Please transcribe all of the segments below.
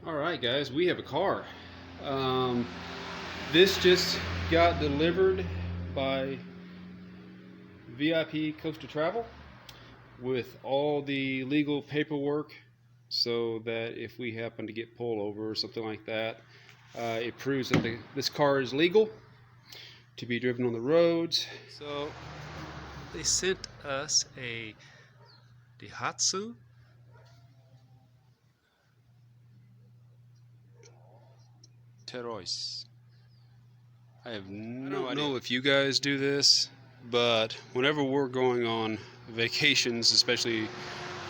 Alright guys, we have a car. This just got delivered by VIP Costa Travel with all the legal paperwork so that if we happen to get pulled over or something like that, it proves that this car is legal to be driven on the roads. So they sent us a Daihatsu Terrois. I don't know if you guys do this, but whenever we're going on vacations, especially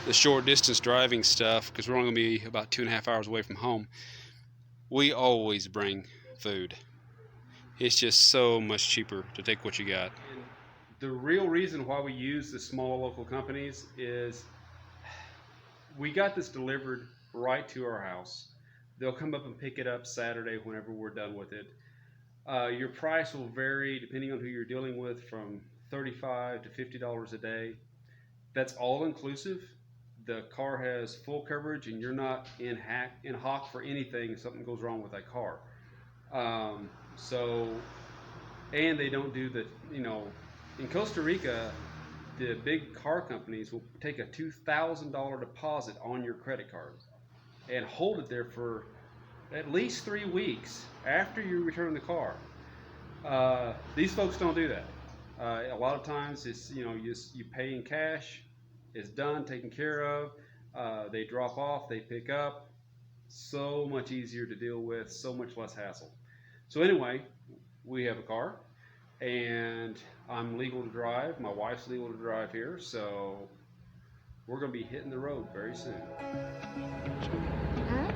the short distance driving stuff, because we're only going to be about 2.5 hours away from home, we always bring food. It's just so much cheaper to take what you got. And the real reason why we use the small local companies is we got this delivered right to our house. They'll come up and pick it up Saturday whenever we're done with it. Your price will vary depending on who you're dealing with, from $35 to $50 a day. That's all inclusive. The car has full coverage, and you're not in hock for anything if something goes wrong with that car. And they don't do the, in Costa Rica, the big car companies will take a $2,000 deposit on your credit card and hold it there for at least 3 weeks after you return the car. These folks don't do that. A lot of times it's, you pay in cash, it's done, taken care of. They drop off, they pick up. So much easier to deal with, so much less hassle. So anyway, we have a car, and I'm legal to drive. My wife's legal to drive here, so we're going to be hitting the road very soon.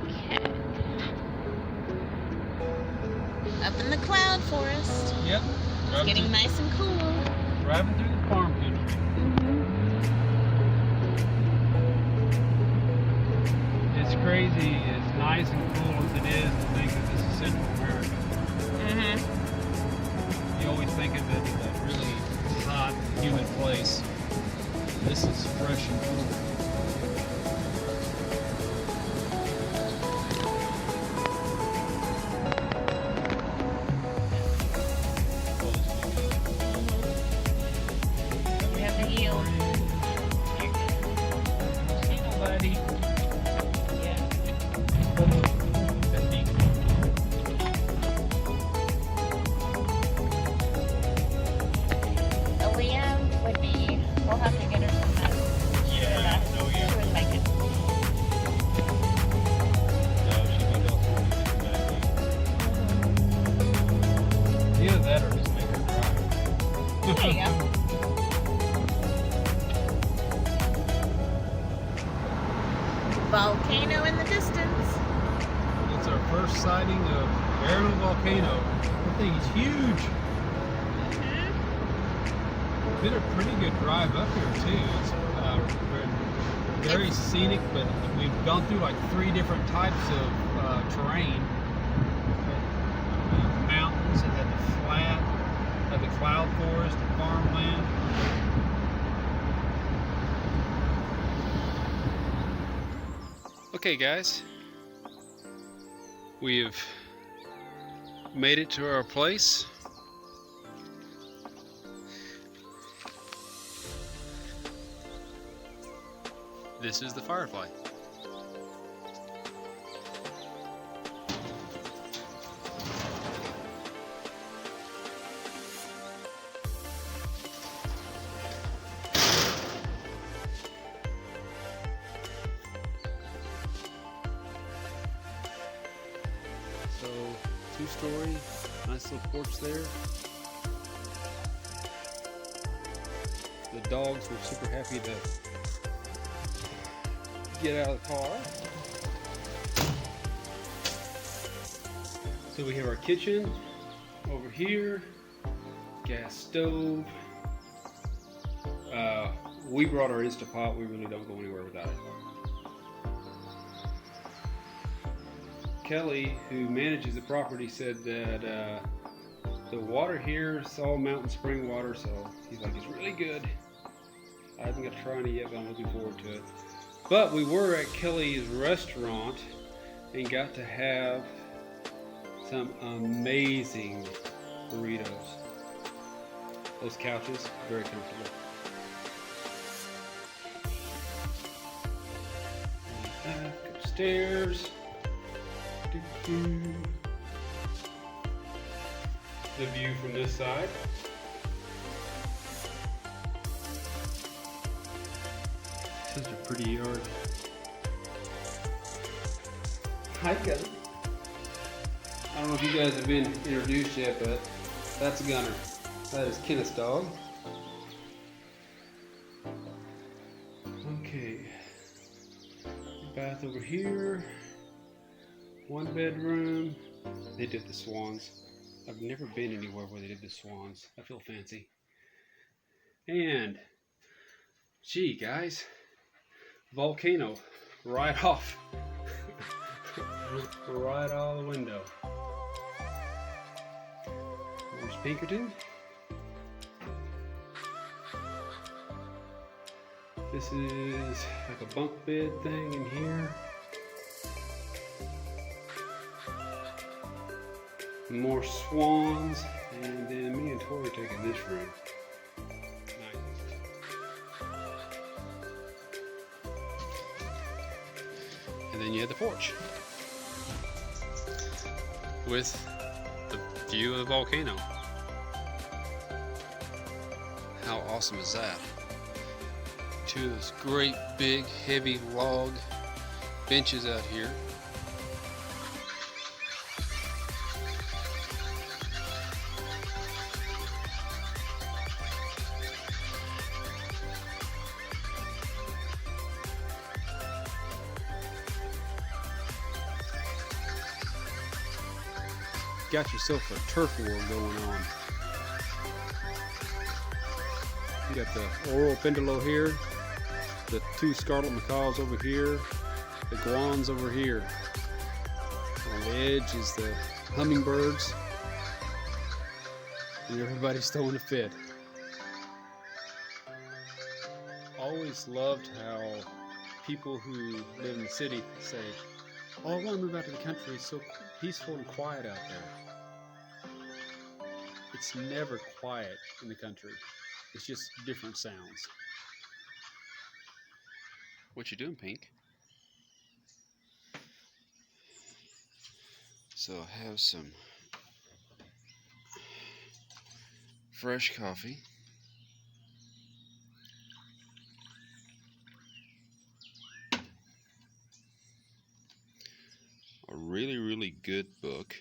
Okay. Up in the cloud forest. Yep. It's getting nice and cool. Driving through the farm country. It's crazy, as nice and cool as it is to think that this is Central America. You always think of it as a really hot, humid place. This is fresh and cool. We have to yield. See nobody. Yeah. Aaliyah would be, we'll have to get her some medicine. Yeah, She would like it. Either that or just make her drive. There you go. Volcano in the distance. It's our first sighting of Arenal Volcano. That thing is huge. Been a pretty good drive up here too. It's very scenic, but we've gone through like 3 different types of terrain. Mountains, it had the flat, had the cloud forest, the farmland. Okay guys, we have made it to our place. This is the Firefly. So, 2-story, nice little porch there. The dogs were super happy to get out of the car. So we have our kitchen over here, gas stove. We brought our Instapot. We really don't go anywhere without it. Kelly, who manages the property, said that the water here is all mountain spring water, so he's like, it's really good. I haven't got to try any yet, but I'm looking forward to it. But we were at Kelly's restaurant and got to have some amazing burritos. Those couches, very comfortable. Back upstairs. The view from this side. Such a pretty yard. Hi, cousin. I don't know if you guys have been introduced yet, but that's Gunner. That is Kenneth's dog. Okay. Bath over here. One bedroom. They did the swans. I've never been anywhere where they did the swans. I feel fancy. And, gee, guys, volcano right off. Right out the window. There's Pinkerton. This is like a bunk bed thing in here. More swans, and then me and Tori taking this room. Nice. And then you have the porch with the view of the volcano. How awesome is that? Two of those great big heavy log benches out here. Got yourself a turf war going on. You got the Oro Pendolo here, the two scarlet macaws over here, the guans over here. On the edge is the hummingbirds, and everybody's throwing a fit. Always loved how people who live in the city say, "Oh, I want to move out to the country. It's so peaceful and quiet out there." It's never quiet in the country. It's just different sounds. What you doing, Pink? So I have some fresh coffee. A really, really good book.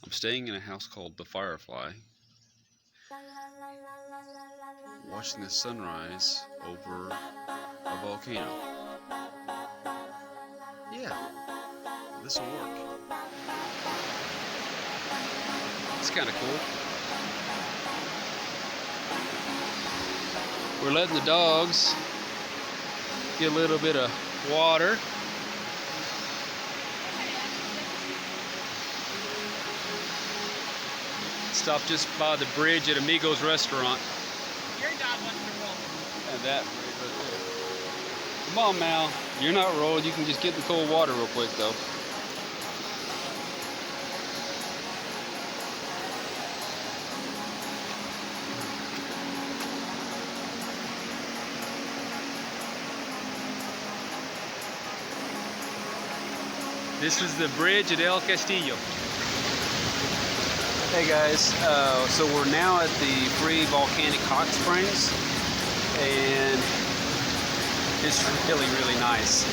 I'm staying in a house called the Firefly, watching the sunrise over a volcano. Yeah, this will work. It's kind of cool. We're letting the dogs get a little bit of water. Stopped just by the bridge at Amigo's restaurant. Your dog wants to roll. And that bridge right there. Come on, Mal. You're not rolled. You can just get in the cold water real quick, though. This is the bridge at El Castillo. Hey guys, so we're now at the free volcanic hot springs, and it's really, really nice.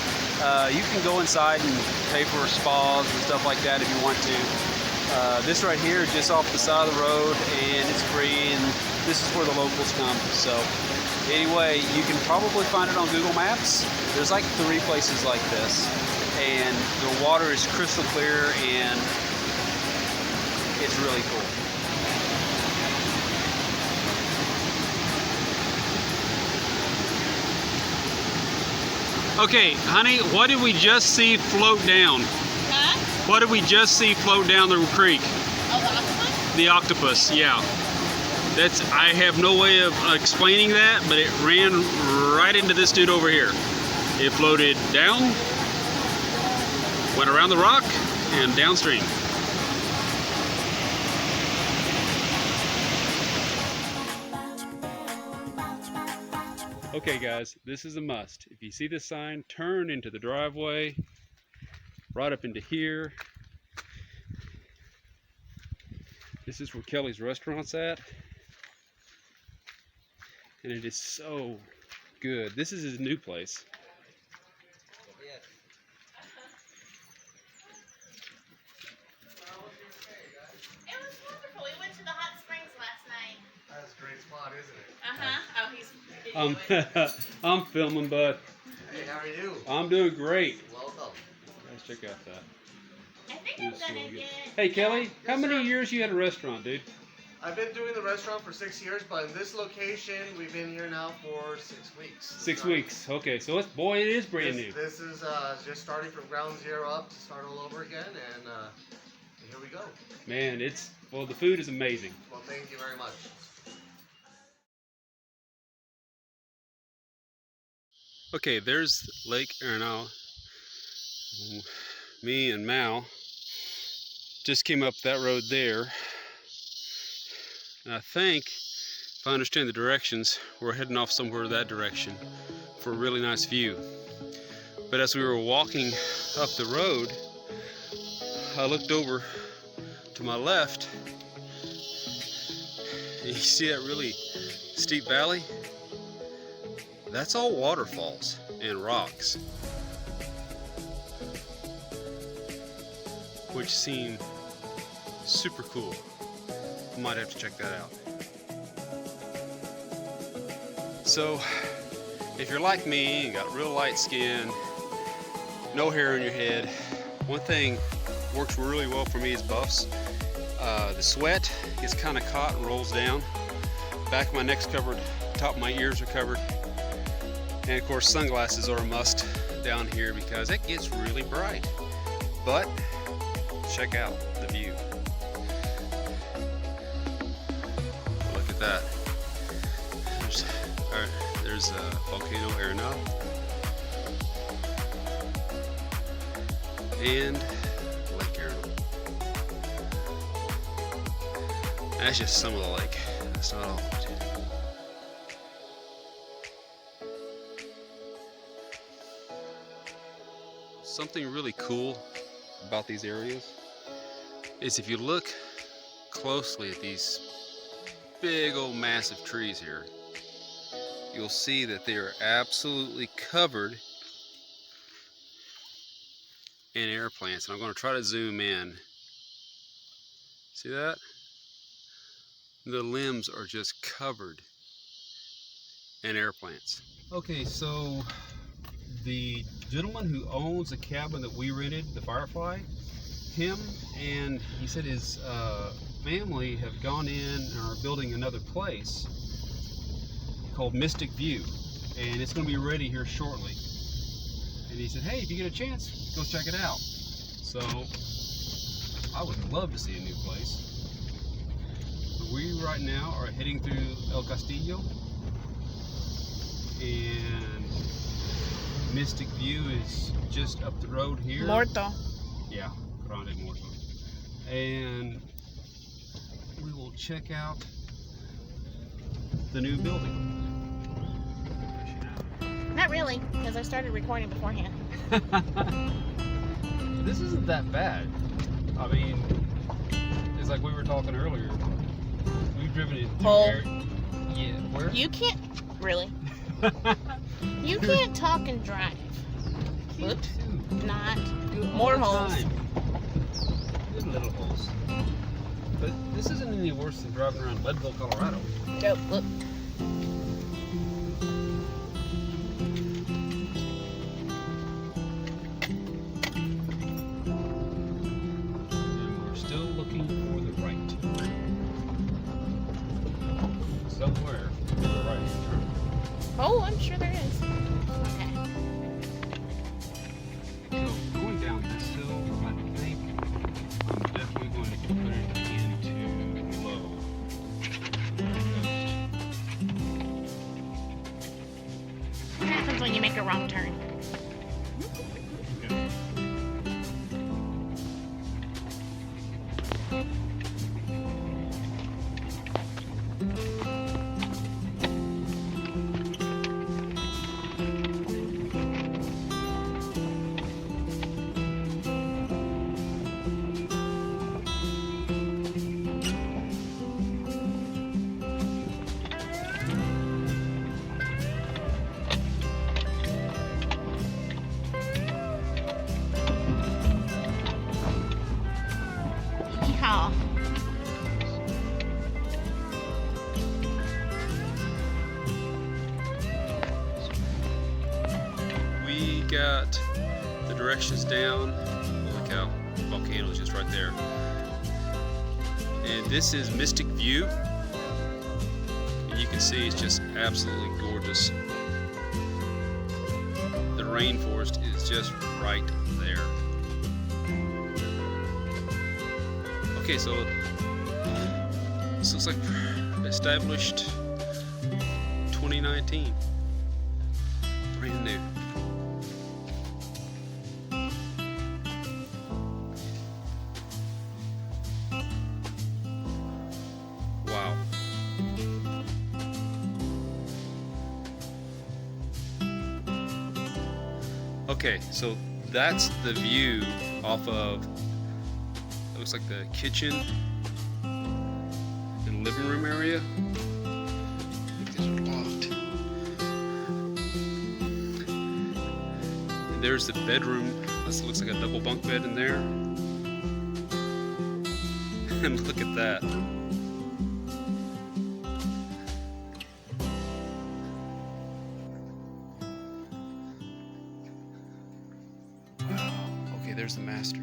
You can go inside and pay for spas and stuff like that if you want to. This right here is just off the side of the road, and it's free, and this is where the locals come. So anyway, you can probably find it on Google Maps. There's like 3 places like this, and the water is crystal clear, and it's really cool. Okay, honey, what did we just see float down? Huh? What did we just see float down the creek? Oh, the octopus? The octopus, yeah. I have no way of explaining that, but it ran right into this dude over here. It floated down, went around the rock, and downstream. Okay guys, this is a must. If you see this sign, turn into the driveway, right up into here. This is where Kelly's restaurant's at. And it is so good. This is his new place. It was wonderful. We went to the hot springs last night. That's a great spot, isn't it? Oh, he's videoing. I'm filming, bud. Hey, how are you? I'm doing great. Welcome. Let's check out that. I think I'm gonna get. Hey Kelly, how many years you had a restaurant, dude? I've been doing the restaurant for 6 years, but in this location, we've been here now for 6 weeks. 6 weeks. Okay, so it is brand new. This is just starting from ground zero up to start all over again, and here we go. Man, well, the food is amazing. Well, thank you very much. Okay, there's Lake Arenal. Me and Mal just came up that road there. And I think, if I understand the directions, we're heading off somewhere that direction for a really nice view. But as we were walking up the road, I looked over to my left, and you see that really steep valley? That's all waterfalls and rocks, which seem super cool. Might have to check that out. So, if you're like me, you got real light skin, no hair on your head, one thing works really well for me is buffs. The sweat gets kind of caught and rolls down. Back of my neck's covered, top of my ears are covered. And of course sunglasses are a must down here because it gets really bright. But check out the view. Look at that. There's volcano Arenal. And Lake Arenal. That's just some of the lake. That's not all of it. Something really cool about these areas is if you look closely at these big old massive trees here, you'll see that they are absolutely covered in air plants. And I'm going to try to zoom in. See that? The limbs are just covered in air plants. Okay, so the gentleman who owns the cabin that we rented, the Firefly, him and he said his family have gone in and are building another place called Mystic View, and it's going to be ready here shortly. And he said, hey, if you get a chance, go check it out. So I would love to see a new place. So we right now are heading through El Castillo, and Mystic View is just up the road here. Morto. Yeah, Grande Morto. And we will check out the new building. Not really, because I started recording beforehand. This isn't that bad. I mean, it's like we were talking earlier. We've driven it through there. Yeah, where? You can't really. You can't talk and drive. Look, not more holes. Good little holes. But this isn't any worse than driving around Leadville, Colorado. Nope, look. And we're still looking for the right. Somewhere for the right turn. Oh, I'm sure there is. Okay. So going down this hill, I think I'm definitely going to put it into low. What happens when you make a wrong turn? Yeehaw. We got the directions down. Holy cow, the volcano is just right there. And this is Mystic View. And you can see it's just absolutely gorgeous. The rainforest is just right there. Okay, so this looks like established 2019. Brand new. Wow. Okay, so that's the view off of, it looks like the kitchen and living room area. These are locked. And there's the bedroom. This looks like a double bunk bed in there. And look at that. Okay, there's the master.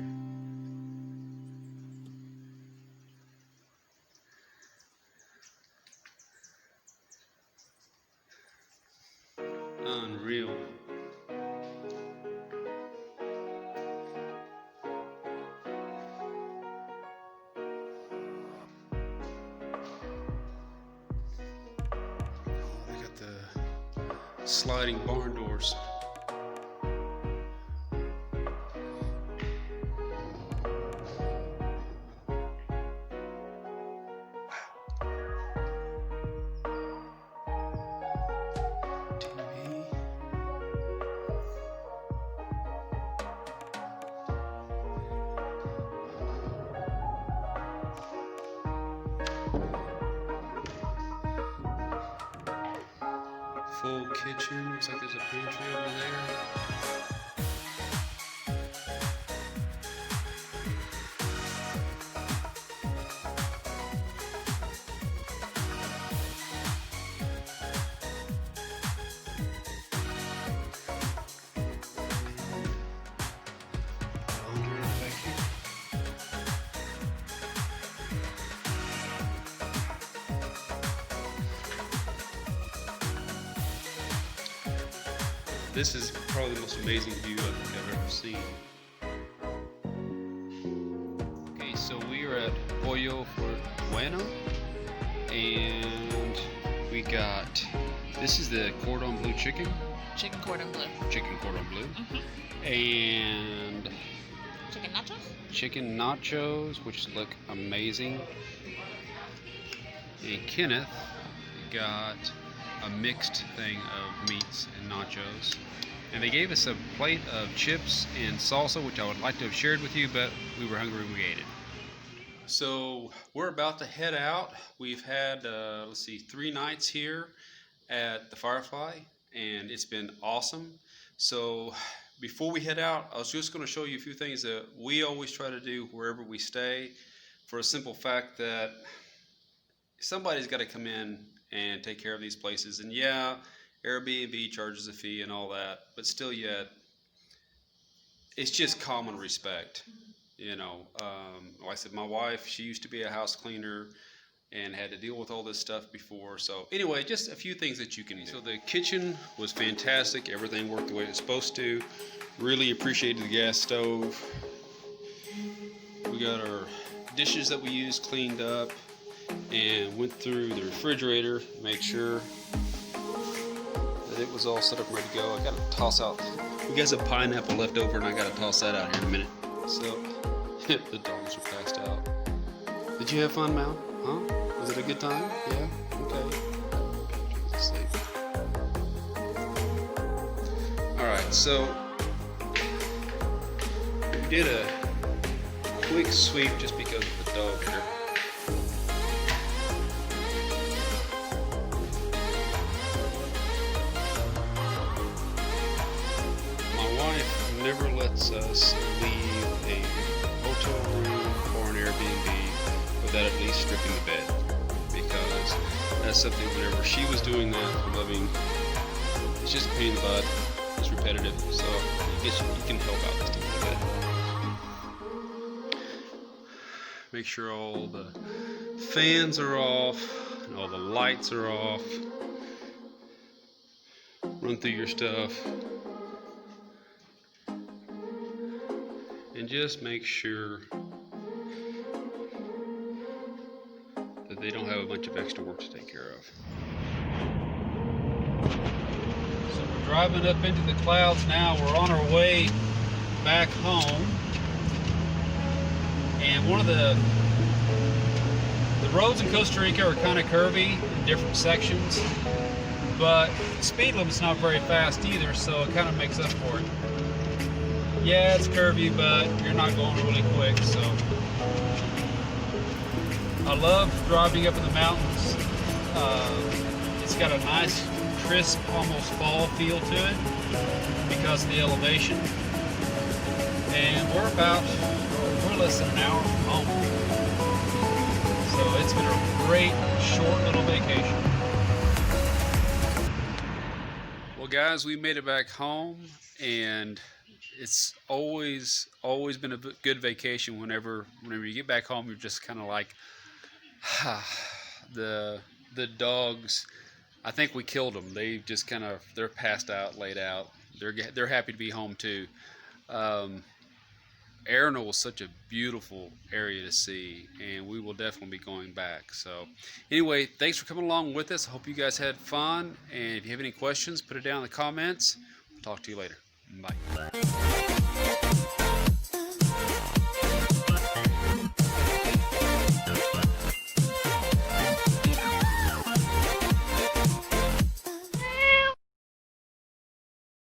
Unreal. They got the sliding barn doors. Full kitchen. Looks like there's a pantry over there. Laundry back here. This is probably the most amazing view I think I've ever seen. Okay, so we are at Pollo Bueno, and we got, this is the cordon bleu chicken. Chicken cordon bleu. Chicken cordon bleu. Mm-hmm. And Chicken nachos? chicken nachos, which look amazing. And Kenneth got a mixed thing of meats and nachos. And they gave us a plate of chips and salsa, which I would like to have shared with you, but we were hungry and we ate it. So we're about to head out. We've had, let's see, 3 nights here at the Firefly, and it's been awesome. So before we head out, I was just going to show you a few things that we always try to do wherever we stay, for a simple fact that somebody's got to come in and take care of these places. And yeah, Airbnb charges a fee and all that, but still yet, it's just common respect. You know, like I said, my wife, she used to be a house cleaner and had to deal with all this stuff before. So anyway, just a few things that you can do. So the kitchen was fantastic. Everything worked the way it's supposed to. Really appreciated the gas stove. We got our dishes that we used cleaned up, and went through the refrigerator, make sure that it was all set up, ready to go. I gotta toss out, we got some pineapple left over, and I gotta toss that out here in a minute. So the dogs are passed out. Did you have fun, Mal? Huh? Was it a good time? Yeah? Okay. Sleep. Alright, so we did a quick sweep just because of the dog here. My wife never lets us leave a hotel room or an Airbnb without at least stripping the bed, because that's something whenever she was doing that for living, it's just a pain in the butt, it's repetitive, so I guess you can help out just a little bit. Make sure all the fans are off and all the lights are off. Run through your stuff and just make sure that they don't have a bunch of extra work to take care of. So we're driving up into the clouds now. We're on our way back home. And one of the roads in Costa Rica are kind of curvy in different sections, but the speed limit's not very fast either, so it kind of makes up for it. Yeah, it's curvy, but you're not going really quick, so. I love driving up in the mountains. It's got a nice, crisp, almost fall feel to it because of the elevation. And we're less than an hour from home. So it's been a great, short little vacation. Well, guys, we made it back home, and it's always been a good vacation. Whenever you get back home, you're just kind of like, the dogs. I think we killed them. They just they're passed out, laid out. They're happy to be home too. Arenal was such a beautiful area to see, and we will definitely be going back. So anyway, thanks for coming along with us. I hope you guys had fun, and if you have any questions, put it down in the comments. We'll talk to you later. Bye.